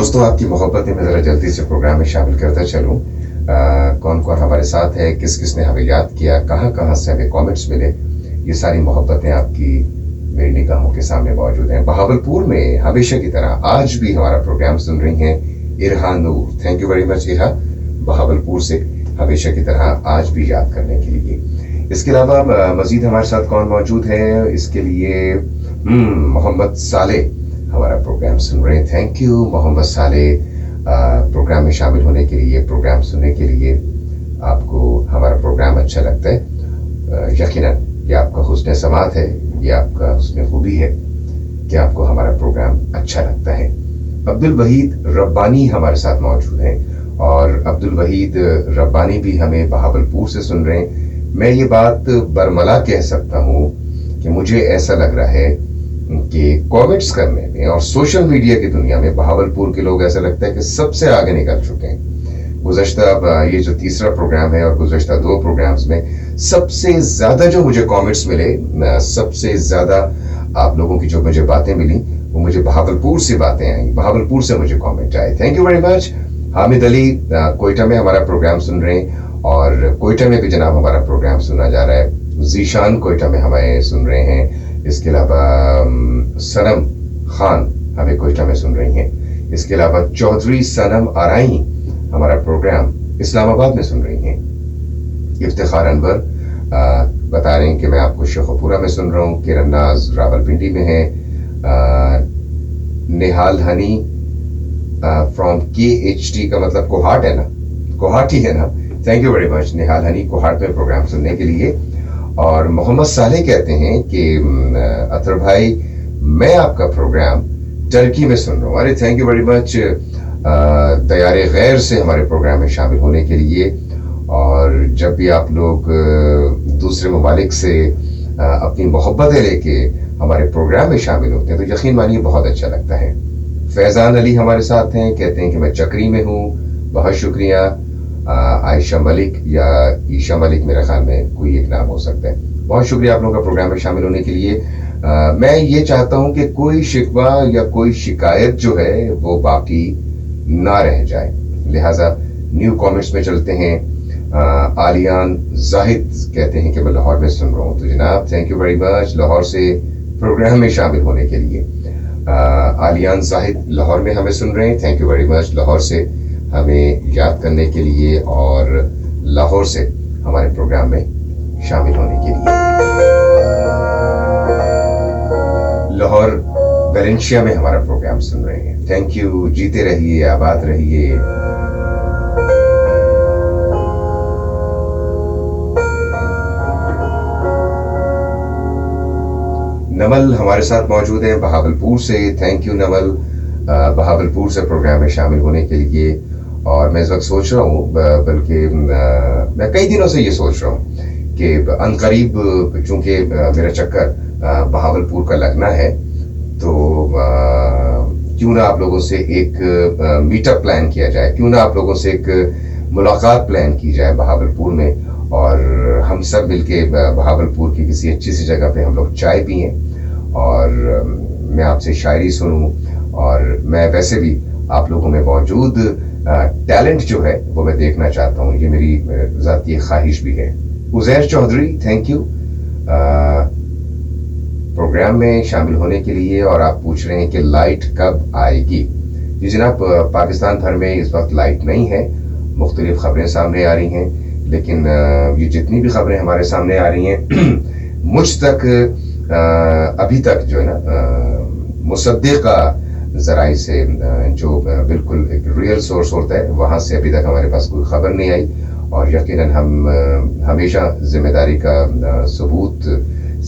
दोस्तों, आपकी मोहब्बत में मैं ज़रा जल्दी से प्रोग्राम में शामिल करता चलूँ। कौन कौन हमारे साथ है, किस किस ने हमें याद किया, कहाँ कहाँ से हमें कमेंट्स मिले, ये सारी मोहब्बतें आपकी मेरी निगाहों के सामने मौजूद हैं। बहावलपुर में हमेशा की तरह आज भी हमारा प्रोग्राम सुन रही हैं Irha Noor. Thank you very much Irha, Bahawalpur से हमेशा की तरह आज भी याद करने के लिए। इसके अलावा मजीद हमारे साथ कौन मौजूद है, इसके लिए मोहम्मद साले हमारा प्रोग्राम सुन रहे हैं। थैंक यू मोहम्मद साले, प्रोग्राम में शामिल होने के लिए, प्रोग्राम सुनने के लिए। आपको हमारा प्रोग्राम अच्छा लगता है, यकीनन ये आपका हुस्न समात है, ये आपका हुस्न खूबी है कि आपको हमारा प्रोग्राम अच्छा लगता है। अब्दुल वहीद रब्बानी हमारे साथ मौजूद हैं और अब्दुल वहीद रब्बानी भी हमें बहावलपुर से सुन रहे हैं। मैं ये बात बरमला कह सकता हूँ कि मुझे ऐसा लग रहा है कि कमेंट्स करने में और सोशल मीडिया की दुनिया में बहावलपुर के लोग ऐसा लगता है कि सबसे आगे निकल चुके हैं। गुज़श्ता ये जो तीसरा प्रोग्राम है और गुज़श्ता 2 प्रोग्राम्स में सबसे ज़्यादा जो मुझे कमेंट्स मिले, सबसे ज़्यादा आप लोगों की जो मुझे बातें मिली वो मुझे बहावलपुर से बातें आई, बहावलपुर से मुझे कमेंट आए। Thank you very much. Hamid Ali Quetta में हमारा प्रोग्राम सुन रहे हैं और कोयटा में भी जनाब हमारा प्रोग्राम सुना जा रहा है। जीशान कोयटा में हमें सुन रहे हैं। इसके अलावा सनम खान हमें कोयटा में सुन रही हैं। इसके अलावा चौधरी सनम आराई हमारा प्रोग्राम इस्लामाबाद में सुन रही हैं। इफ्तिखार अनवर बता रहे हैं कि मैं आपको शेखपुरा में सुन रहा हूँ। किरण नाज रावलपिंडी में है। निहाल हनी फ्रॉम KHT का मतलब कोहाट है ना, कोहाट ही है ना। थैंक यू वेरी मच निहाल हनी, कोहाट में प्रोग्राम सुनने के लिए। और मोहम्मद साले कहते हैं कि अतर भाई मैं आपका प्रोग्राम टर्की में सुन रहा हूँ। अरे थैंक यू वेरी मच तैयारे गैर से हमारे प्रोग्राम में शामिल होने के लिए। और जब भी आप लोग दूसरे ममालिक से अपनी मोहब्बतें लेके हमारे प्रोग्राम में शामिल होते हैं तो यकीन मानिए बहुत अच्छा लगता है। फैज़ान अली हमारे साथ हैं, कहते हैं कि मैं चक्री में हूँ, बहुत शुक्रिया। आयशा मलिक या ईशा मलिक मेरे ख्याल में कोई एक नाम हो सकता है। बहुत शुक्रिया आप लोगों का प्रोग्राम में शामिल होने के लिए। मैं ये चाहता हूँ कि कोई शिकवा या कोई शिकायत जो है वो बाकी ना रह जाए, लिहाजा न्यू कमेंट्स में चलते हैं। आलियान जाहिद कहते हैं कि मैं लाहौर में सुन रहा हूँ। तो जनाब thank you very much Lahore से प्रोग्राम में शामिल होने के लिए। आलियान जाहिद लाहौर में हमें सुन रहे हैं। Thank you very much Lahore से हमें याद करने के लिए और लाहौर से हमारे प्रोग्राम में शामिल होने के लिए। लाहौर वेलेंशिया में हमारा प्रोग्राम सुन रहे हैं। थैंक यू, जीते रहिए, आबाद रहिए। नमल हमारे साथ मौजूद है बहावलपुर से। थैंक यू नमल, बहावलपुर से प्रोग्राम में शामिल होने के लिए। और मैं इस वक्त सोच रहा हूँ, बल्कि मैं कई दिनों से ये सोच रहा हूँ कि अनकरीब चूँकि मेरा चक्कर बहावलपुर का लगना है तो क्यों ना आप लोगों से एक मीटअप प्लान किया जाए, क्यों ना आप लोगों से एक मुलाकात प्लान की जाए बहावलपुर में और हम सब मिलके बहावलपुर की किसी अच्छी सी जगह पे हम लोग चाय पिएं और मैं आपसे शायरी सुनूं। और मैं वैसे भी आप लोगों में मौजूद टैलेंट जो है वो मैं देखना चाहता हूँ, ये मेरी ज़ाती ख्वाहिश भी है। Uzair Chaudhry thank you program में शामिल होने के लिए। और आप पूछ रहे हैं कि लाइट कब आएगी। जी जनाब, पाकिस्तान भर में इस वक्त लाइट नहीं है, मुख्तलिफ खबरें सामने आ रही हैं, लेकिन ये जितनी भी खबरें हमारे सामने आ रही हैं मुझ तक अभी तक जो है ना मुसद्दिक़ा ज़राई से, जो बिल्कुल एक रियल सोर्स होता है, वहाँ से अभी तक हमारे पास कोई खबर नहीं आई। और यकीनन हम हमेशा जिम्मेदारी का सबूत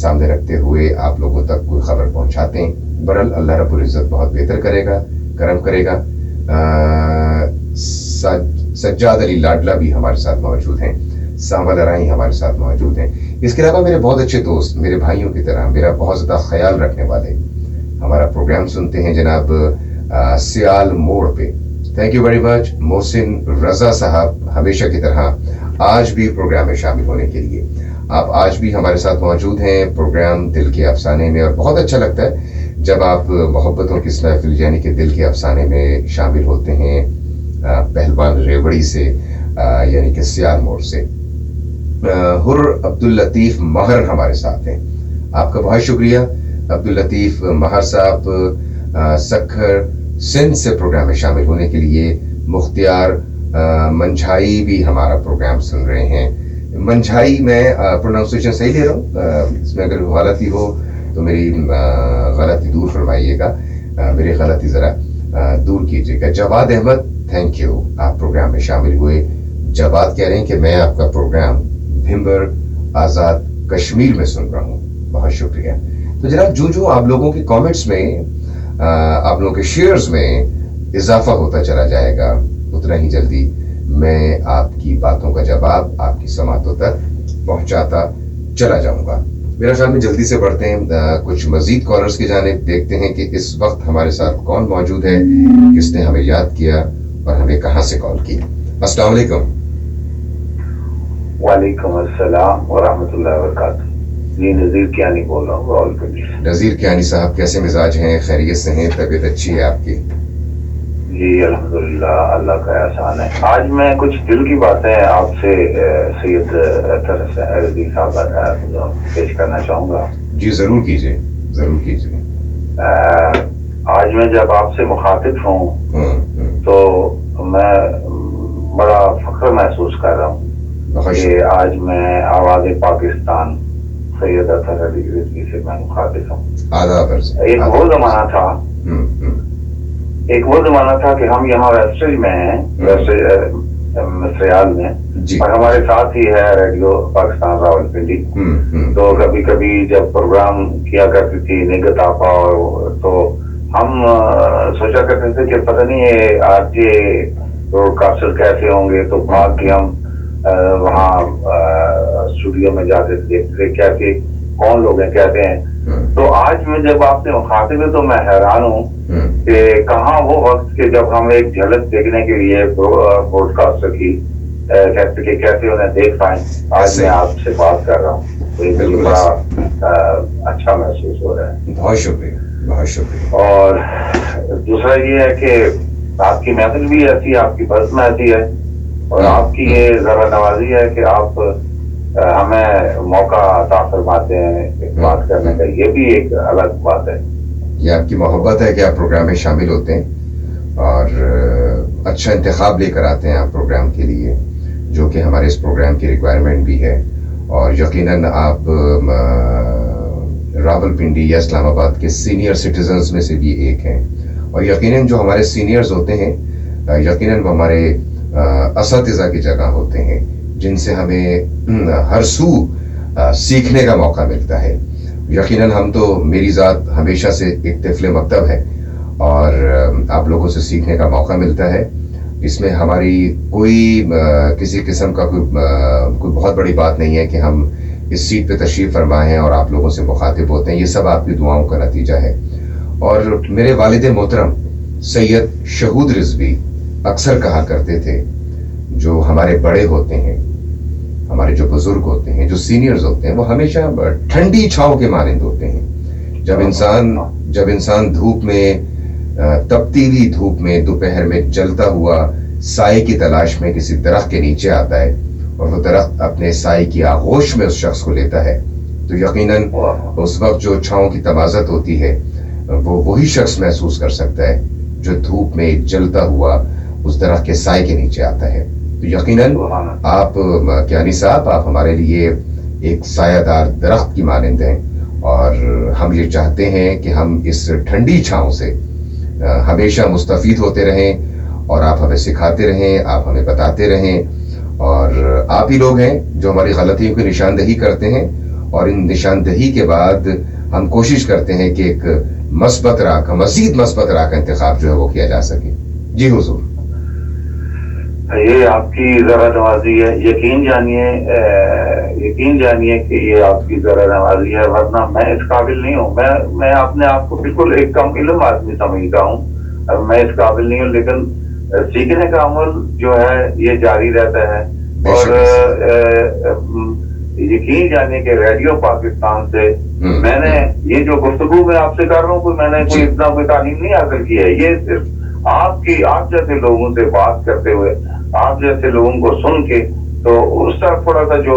सामने रखते हुए आप लोगों तक कोई खबर पहुँचाते हैं। बहरहाल अल्लाह रब्बुल इज़्ज़त बहुत बेहतर करेगा, करम करेगा। सज्जाद अली लाडला भी हमारे साथ मौजूद हैं, सांवल अराई हमारे साथ मौजूद हैं। इसके अलावा मेरे बहुत अच्छे दोस्त, मेरे भाइयों की तरह मेरा बहुत ज़्यादा ख्याल रखने वाले हमारा प्रोग्राम सुनते हैं जनाब सियाल मोड़ पे। Thank you very much Mohsin Raza sahab, हमेशा की तरह आज भी प्रोग्राम में शामिल होने के लिए। आप आज भी हमारे साथ मौजूद हैं प्रोग्राम दिल के अफसाने में और बहुत अच्छा लगता है जब आप मोहब्बतों की इस महफिल यानी कि दिल के अफसाने में शामिल होते हैं पहलवान रेवड़ी से यानी कि सियार मोड़ से। हुर अब्दुल लतीफ़ महर हमारे साथ हैं। आपका बहुत शुक्रिया अब्दुल लतीफ़ महर साहब सखर सिंध से प्रोग्राम में शामिल होने के लिए। मुख्तियार मंझाई भी हमारा प्रोग्राम सुन रहे हैं। मंझाई मैं प्रोनाउंसिएशन सही ले रहा हूँ, इसमें अगर गलती हो तो मेरी गलती दूर फरमाइएगा, मेरी गलती ज़रा दूर कीजिएगा। जवाद अहमद थैंक यू, आप प्रोग्राम में शामिल हुए। जवाद कह रहे हैं कि मैं आपका प्रोग्राम भिम्बर आज़ाद कश्मीर में सुन रहा हूँ, बहुत शुक्रिया। तो जनाब जो जो आप लोगों के कमेंट्स में आप लोगों के शेयर्स में इजाफा होता चला जाएगा, उतना ही जल्दी मैं आपकी बातों का जवाब आपकी समातों तक पहुंचाता चला जाऊंगा। मेरा ख्याल में जल्दी से बढ़ते हैं कुछ मजीद कॉलर्स की जानिब, देखते हैं कि इस वक्त हमारे साथ कौन मौजूद है, किसने हमें याद किया और हमें कहां से कॉल की। अस्सलाम वालेकुम। वालेकुम अस्सलाम व रहमतुल्लाहि व बरकातहू। जी नज़ीर कियानी बोल रहा हूँ रावलपिंडी। नज़ीर कियानी साहब कैसे मिजाज हैं, खैरियत से हैं, तबीयत अच्छी है आपकी? जी अल्हम्दुलिल्लाह, अल्लाह का एहसान है। आज मैं कुछ दिल की बातें आपसे सैयद रज़ी साहब पेश करना चाहूँगा। जी ज़रूर कीजिए, ज़रूर कीजिए। आज मैं जब आपसे मुखातिब हूँ तो मैं बड़ा फख्र महसूस कर रहा हूँ कि आज मैं आवाज़ पाकिस्तान सैयद अतहर अली रिजवी से मैं मुखातिब हूँ। एक वो जमाना था कि हम यहाँ वेस्टर्न में हैं, मिस्रियाल में, और हमारे साथ ही है रेडियो पाकिस्तान रावलपिंडी। तो कभी कभी जब प्रोग्राम किया करती थी निगत आपा, और तो हम सोचा करते थे कि पता नहीं ये आरजे ब्रॉडकास्टर कैसे होंगे, तो भाग के हम वहाँ स्टूडियो में जाते देखते थे कैसे कौन लोग हैं कहते हैं। तो आज में जब आपने मुखातिब है तो मैं हैरान हूँ कि कहाँ वो वक्त के जब हम एक झलक देखने के लिए ब्रॉडकास्टर की कहते कि कैसे उन्हें देख पाए। आज मैं आपसे बात कर रहा हूँ तो ये मुझे बड़ा अच्छा महसूस हो रहा है। बहुत शुक्रिया, बहुत शुक्रिया। और दूसरा ये है कि आपकी महफिल भी ऐसी, आपकी बज़्म ऐसी है, और आपकी ये जरा नवाजी है कि आप हमें मौका अता फरमाते हैं बात करने का, ये भी एक अलग बात है। ये आपकी मोहब्बत है कि आप प्रोग्राम में शामिल होते हैं और अच्छा इंतखाब लेकर आते हैं आप प्रोग्राम के लिए, जो कि हमारे इस प्रोग्राम की रिक्वायरमेंट भी है। और यकीनन आप रावलपिंडी या इस्लामाबाद के सीनियर सिटीजन्स में से भी एक हैं, और यकीनन जो हमारे सीनियर्स होते हैं यकीनन वो हमारे असातिज़ा की जगह होते हैं, जिनसे हमें हर सू सीखने का मौका मिलता है। यकीनन हम तो, मेरी ज़ात हमेशा से एक तिफ़्ल मकतब है और आप लोगों से सीखने का मौका मिलता है। इसमें हमारी कोई किसी किस्म का कोई बहुत बड़ी बात नहीं है कि हम इस सीट पे तशरीफ़ फरमा हैं और आप लोगों से मुखातिब होते हैं, ये सब आपकी दुआओं का नतीजा है। और मेरे वालिद मोहतरम सैयद शहूद रिजवी अक्सर कहा करते थे, जो हमारे बड़े होते हैं, हमारे जो बुजुर्ग होते हैं, जो सीनियर्स होते हैं, वो हमेशा ठंडी छांव के मानंद होते हैं। जब इंसान धूप में, तपती हुई धूप में, दोपहर में जलता हुआ साए की तलाश में किसी दरख्त के नीचे आता है और वो दरख्त अपने साए की आगोश में उस शख्स को लेता है, तो यकीनन उस वक्त जो छांव की तमाज़त होती है वो वही शख्स महसूस कर सकता है जो धूप में जलता हुआ उस दरख्त के साए के नीचे आता है। तो यकीनन आप कियानी साहब, आप हमारे लिए एक सायादार दरख्त की मानंद हैं, और हम ये चाहते हैं कि हम इस ठंडी छांव से हमेशा मुस्तफ़ीद होते रहें और आप हमें सिखाते रहें, आप हमें बताते रहें। और आप ही लोग हैं जो हमारी गलतियों की निशानदही करते हैं, और इन निशानदही के बाद हम कोशिश करते हैं कि एक मस्बत राह का, मज़ीद मस्बत राह का इंतखाब जो है वो किया जा सके। जी हुजूर। ये आपकी जरा नवाजी है, यकीन जानिए कि ये आपकी जरा नवाजी है, वरना मैं इस काबिल नहीं हूँ। मैं अपने आप को बिल्कुल एक कम इल्म आदमी समझता हूँ, मैं इस काबिल नहीं हूँ, लेकिन सीखने का अमल जो है ये जारी रहता है। और यकीन जानिए कि रेडियो पाकिस्तान से میں نے یہ جو گفتگو میں آپ سے کر رہا ہوں کوئی میں نے کوئی اتنا کوئی تعلیم نہیں حاصل کی ہے, یہ صرف آپ جیسے لوگوں سے بات کرتے ہوئے, آپ جیسے لوگوں کو سن کے, تو اس طرح تھوڑا سا جو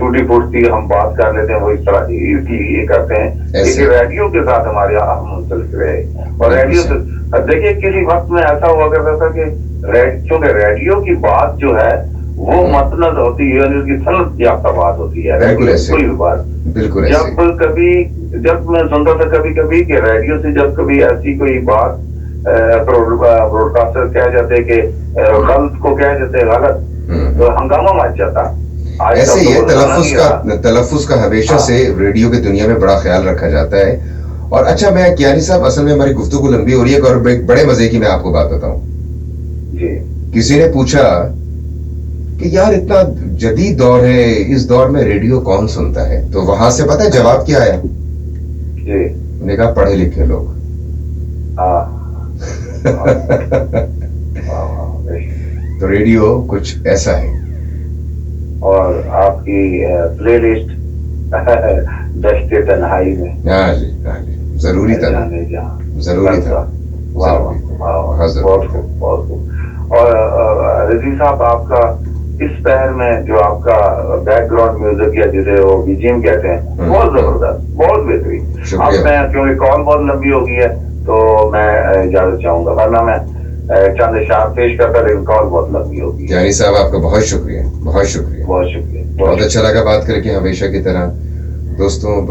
ٹوٹی پھوٹی ہم بات کر لیتے ہیں وہ اس طرح یہ کرتے ہیں. لیکن ریڈیو کے ساتھ ہمارے آپ منسلک رہے, اور ریڈیو سے دیکھیے کسی وقت میں ایسا ہوا کرتا تھا کہ چونکہ ریڈیو کی بات جو ہے وہ مسند ہوتی ہے, اس کی صنعت یافتہ بات ہوتی ہے. کوئی بات جب میں سنتا تھا کبھی کبھی کہ ریڈیو سے جب کبھی ایسی کوئی بات براڈ کاسٹر کہہ جاتے کہ غلط کو کہہ جاتے غلط, تو ہنگامہ مچ جاتا. ایسے ہی تلفظ کا ہمیشہ سے ریڈیو کی دنیا میں بڑا خیال رکھا جاتا ہے. اور اچھا میں کیانی صاحب, اصل میں ہماری گفتگو لمبی ہو رہی ہے, اور بڑے مزے کی میں آپ کو بات بتاؤں. کسی نے پوچھا کہ یار اتنا جدید دور ہے, اس دور میں ریڈیو کون سنتا ہے؟ تو وہاں سے پتہ ہے جواب کیا آیا؟ انہوں نے کہا پڑھے لکھے لوگ. تو ریڈیو کچھ ایسا ہے. اور آپ کی پلے لسٹ دشت تنہائی میں, ہاں جی ضروری تھا, ضروری تھا. بہت خوب. اور رضی صاحب آپ کا اس پہر میں جو آپ کا بیک گراؤنڈ میوزک یا جسے وہ بی جی ایم کہتے ہیں, بہت زبردست, بہت بہترین. اب میں کیونکہ کال بہت لمبی ہو گئی ہے تو میں اجازت چاہوں گا, ورنہ میں چند اشعار پیش کرتا, لیکن کال بہت لمبی ہوگی. جانی صاحب آپ کا بہت شکریہ, بہت شکریہ, بہت شکریہ. بہت اچھا لگا بات کر کے, ہمیشہ کی طرح. دوستوں,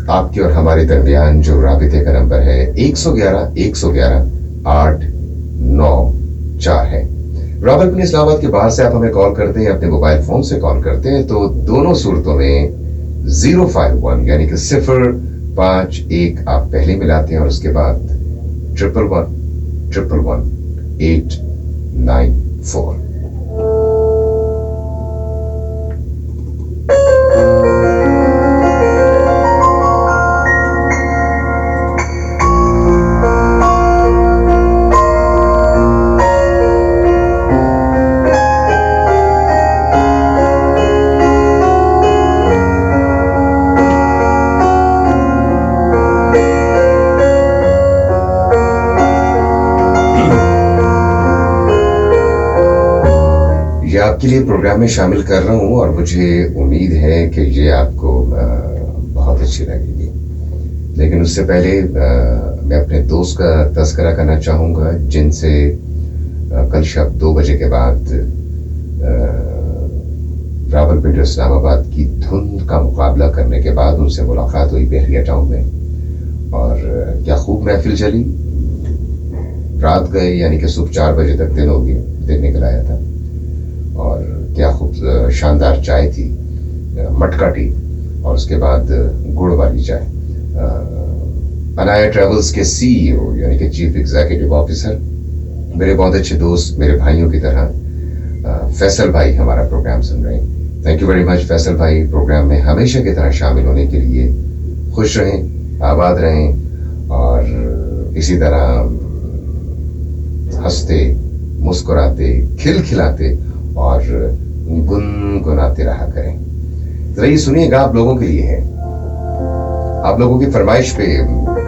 آپ کے اور ہمارے درمیان جو رابطے کا نمبر ہے 111-111-894 ہے. راولپنڈی اسلام آباد کے باہر سے آپ ہمیں کال کرتے ہیں, اپنے موبائل فون سے کال کرتے ہیں, تو دونوں صورتوں میں 051 یعنی کہ 051 آپ پہلے ملاتے ہیں, اور اس کے بعد 111-111-894. آپ کے لیے پروگرام میں شامل کر رہا ہوں, اور مجھے امید ہے کہ یہ آپ کو بہت اچھی لگے گی. لیکن اس سے پہلے میں اپنے دوست کا تذکرہ کرنا چاہوں گا, جن سے کل شب 2 بجے کے بعد راولپنڈی اسلام آباد کی دھند کا مقابلہ کرنے کے بعد ان سے ملاقات ہوئی بحریہ ٹاؤن میں, اور کیا خوب محفل چلی. رات گئے یعنی کہ صبح 4 بجے تک دن ہو گیا, دن نکل آیا تھا, اور کیا خوب شاندار چائے تھی, مٹکا ٹی, اور اس کے بعد گڑ والی چائے. انایا ٹریولز کے CEO یعنی کہ چیف ایگزیکٹو آفیسر, میرے بہت اچھے دوست, میرے بھائیوں کی طرح فیصل بھائی ہمارا پروگرام سن رہے ہیں. Thank you very much Faisal بھائی, پروگرام میں ہمیشہ کی طرح شامل ہونے کے لیے. خوش رہیں, آباد رہیں, اور اسی طرح ہنستے, مسکراتے, کھلکھلاتے اور گنگناتے رہا کریں. ذرا یہ سنیے گا, آپ لوگوں کے لیے ہے, آپ لوگوں کی فرمائش پہ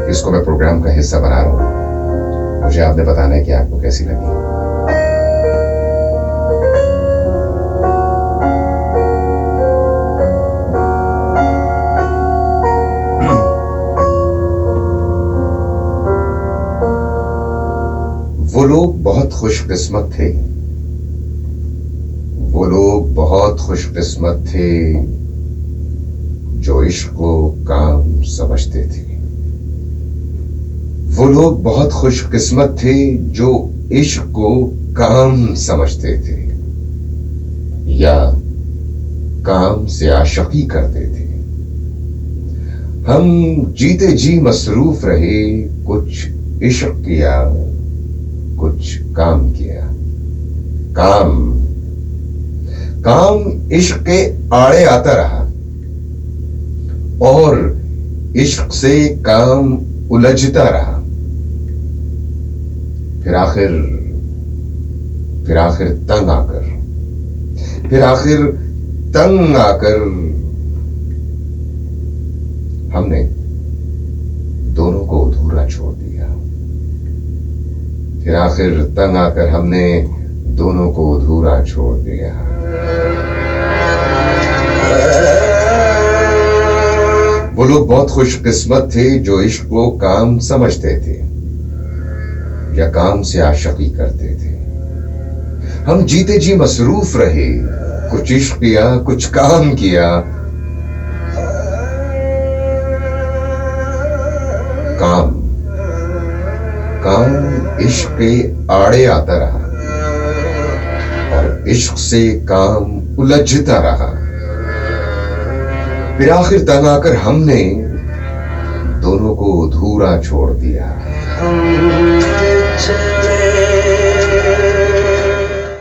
اس کو میں پروگرام کا حصہ بنا رہا ہوں. مجھے آپ نے بتانا ہے کہ آپ کو کیسی لگی. وہ لوگ بہت خوش قسمت تھے, وہ لوگ بہت خوش قسمت تھے جو عشق کو کام سمجھتے تھے. وہ لوگ بہت خوش قسمت تھے جو عشق کو کام سمجھتے تھے, یا کام سے عاشقی کرتے تھے. ہم جیتے جی مصروف رہے, کچھ عشق کیا, کچھ کام کیا. کام عشق کے آڑے آتا رہا, اور عشق سے کام الجھتا رہا. پھر آخر تنگ آ کر हमने दोनों को अधूरा छोड़ दिया। फिर आखिर तंग आकर हमने दोनों को अधूरा छोड़ दिया। वो लोग बहुत खुशकिस्मत थे जो इश्क को काम समझते थे या काम से आशिकी करते थे। हम जीते जी मसरूफ रहे, कुछ इश्क किया, कुछ काम किया। काम इश्क के आड़े आता रहा और इश्क से काम उलझता रहा। फिर आखिर तंग आकर हमने दोनों को अधूरा छोड़ दिया।